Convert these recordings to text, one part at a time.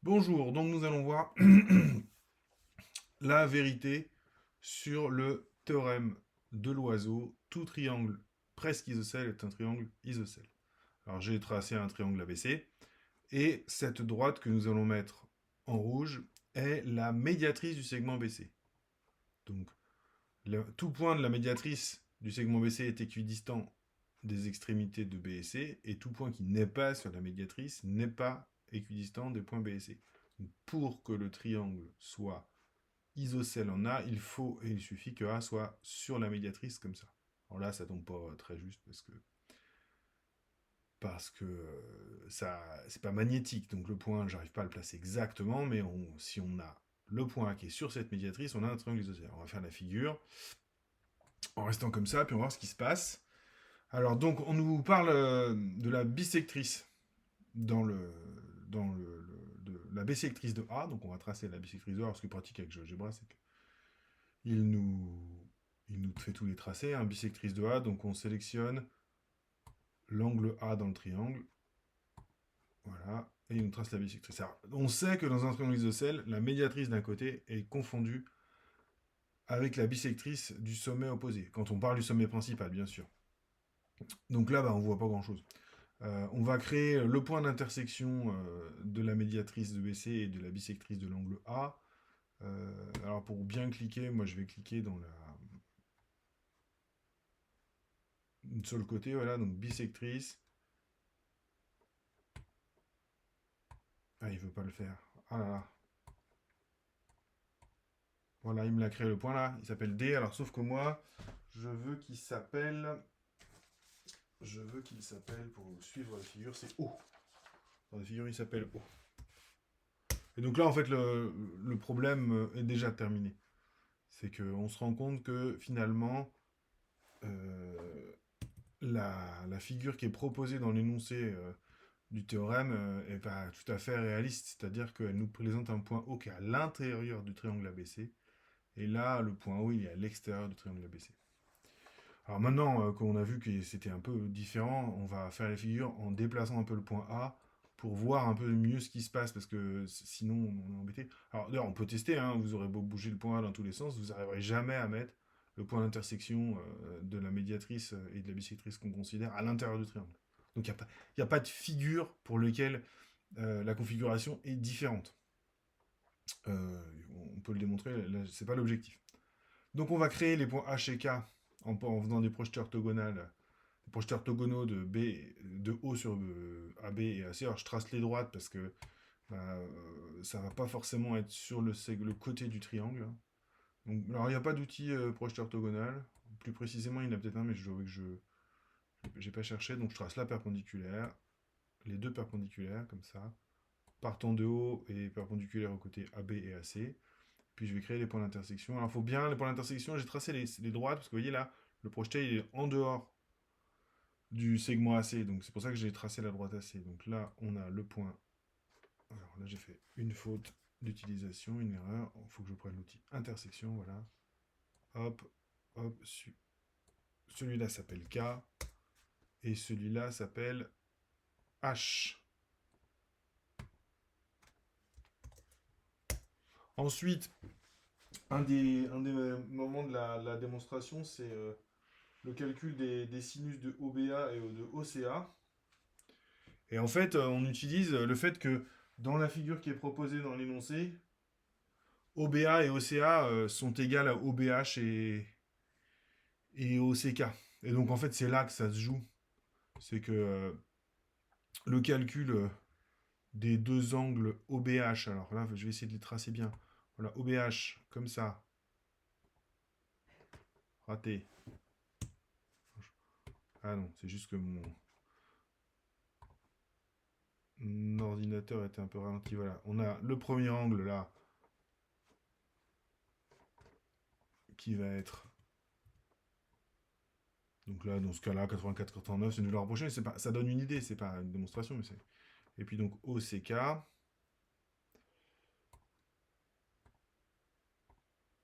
Bonjour, donc nous allons voir la vérité sur le théorème de l'oiseau. Tout triangle presque isocèle est un triangle isocèle. Alors j'ai tracé un triangle ABC et cette droite que nous allons mettre en rouge est la médiatrice du segment BC. Donc tout point de la médiatrice du segment BC est équidistant des extrémités de B et C, et tout point qui n'est pas sur la médiatrice n'est pas équidistant des points B et C. Donc, pour que le triangle soit isocèle en A, il suffit que A soit sur la médiatrice comme ça. Alors là, ça tombe pas très juste parce que ça, c'est pas magnétique, donc le point, j'arrive pas à le placer exactement, mais si on a le point A qui est sur cette médiatrice, on a un triangle isocèle. On va faire la figure en restant comme ça, puis on va voir ce qui se passe. Alors donc, on nous parle de la bisectrice dans la bisectrice de A. Donc on va tracer la bisectrice de A. Alors ce qui est pratique avec GeoGebra, c'est qu'il nous fait tous les tracés. Hein, bisectrice de A, donc on sélectionne l'angle A dans le triangle. Voilà. Et il nous trace la bisectrice. Alors, on sait que dans un triangle isocèle, la médiatrice d'un côté est confondue avec la bisectrice du sommet opposé. Quand on parle du sommet principal, bien sûr. Donc là, on ne voit pas grand-chose. On va créer le point d'intersection de la médiatrice de BC et de la bisectrice de l'angle A. Alors pour bien cliquer, moi je vais cliquer dans une seule côté, voilà, donc bisectrice. Ah, il veut pas le faire. Ah là là. Voilà, il me l'a créé le point là. Il s'appelle D. Alors sauf que moi, je veux qu'il s'appelle. Je veux qu'il s'appelle, pour suivre la figure, c'est O. Dans la figure, il s'appelle O. Et donc là, en fait, le problème est déjà terminé. C'est qu'on se rend compte que finalement, euh, la figure qui est proposée dans l'énoncé du théorème est pas tout à fait réaliste. C'est-à-dire qu'elle nous présente un point O qui est à l'intérieur du triangle ABC. Et là, le point O, il est à l'extérieur du triangle ABC. Alors maintenant qu'on a vu que c'était un peu différent, on va faire la figure en déplaçant un peu le point A pour voir un peu mieux ce qui se passe, parce que sinon on est embêté. Alors d'ailleurs, on peut tester, hein, vous aurez beau bouger le point A dans tous les sens, vous n'arriverez jamais à mettre le point d'intersection de la médiatrice et de la bisectrice qu'on considère à l'intérieur du triangle. Donc il n'y a pas de figure pour lequel la configuration est différente. On peut le démontrer, ce n'est pas l'objectif. Donc on va créer les points H et K en faisant des projetés orthogonales, des projetés orthogonaux de O sur AB et AC. Alors je trace les droites parce que ça va pas forcément être sur le côté du triangle. Donc, alors il n'y a pas d'outil projeté orthogonal. Plus précisément, il y en a peut-être un, mais je dois que je n'ai pas cherché. Donc je trace la perpendiculaire, les deux perpendiculaires comme ça, partant de haut et perpendiculaire au côté AB et AC. Puis je vais créer les points d'intersection. Alors il faut bien, les points d'intersection, j'ai tracé les droites, parce que vous voyez là, le projeté il est en dehors du segment AC, donc c'est pour ça que j'ai tracé la droite AC. Donc là, on a le point. Alors là, j'ai fait une faute d'utilisation, une erreur. Il faut que je prenne l'outil intersection, voilà. Hop, hop, celui-là s'appelle K, et celui-là s'appelle H. Ensuite, un des moments de la démonstration, c'est le calcul des sinus de OBA et de OCA. Et en fait, on utilise le fait que dans la figure qui est proposée dans l'énoncé, OBA et OCA sont égales à OBH et OCK. Et donc en fait, c'est là que ça se joue. C'est que le calcul des deux angles OBH, alors là, je vais essayer de les tracer bien. Voilà, OBH, comme ça. Raté. Ah non, c'est juste que mon ordinateur était un peu ralenti. Voilà, on a le premier angle là, qui va être. Donc là, dans ce cas-là, 84-89, c'est une valeur rapprochée. Ça donne une idée, c'est pas une démonstration, mais c'est. Et puis donc OCK.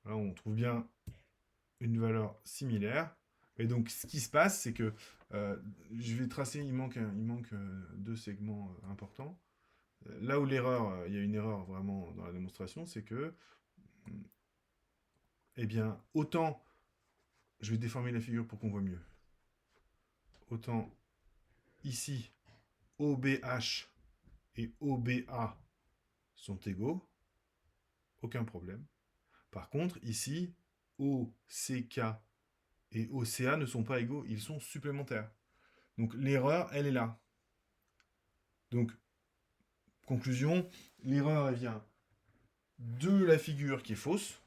Là, on trouve bien une valeur similaire. Et donc, ce qui se passe, c'est que je vais tracer, il manque deux segments importants. Là où l'erreur, il y a une erreur vraiment dans la démonstration, c'est que, eh bien, autant, je vais déformer la figure pour qu'on voit mieux. Autant ici, OBH et OBA sont égaux, aucun problème. Par contre, ici, OCK et OCA ne sont pas égaux, ils sont supplémentaires. Donc l'erreur, elle est là. Donc, conclusion, l'erreur, elle vient de la figure qui est fausse.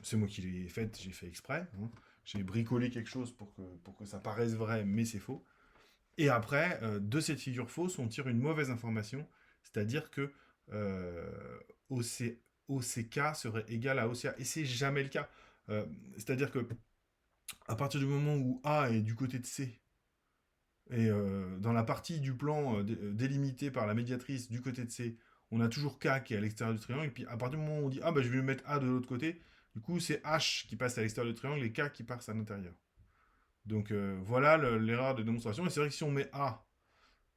C'est moi qui l'ai faite, j'ai fait exprès. Hein. J'ai bricolé quelque chose pour que ça paraisse vrai, mais c'est faux. Et après, de cette figure fausse, on tire une mauvaise information, c'est-à-dire que OCK serait égal à OCA. Et c'est jamais le cas. C'est-à-dire que à partir du moment où A est du côté de C, et dans la partie du plan délimitée par la médiatrice du côté de C, on a toujours K qui est à l'extérieur du triangle. Et puis à partir du moment où on dit ah bah je vais mettre A de l'autre côté, du coup c'est H qui passe à l'extérieur du triangle et K qui passe à l'intérieur. Donc voilà l'erreur de démonstration. Et c'est vrai que si on met A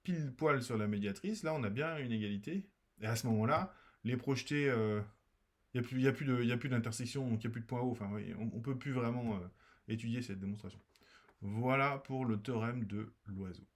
pile poil sur la médiatrice, là on a bien une égalité. Et à ce moment-là, les projetés, il n'y a plus d'intersection, donc il n'y a plus de point haut. Enfin, oui, on ne peut plus vraiment étudier cette démonstration. Voilà pour le théorème de l'oiseau.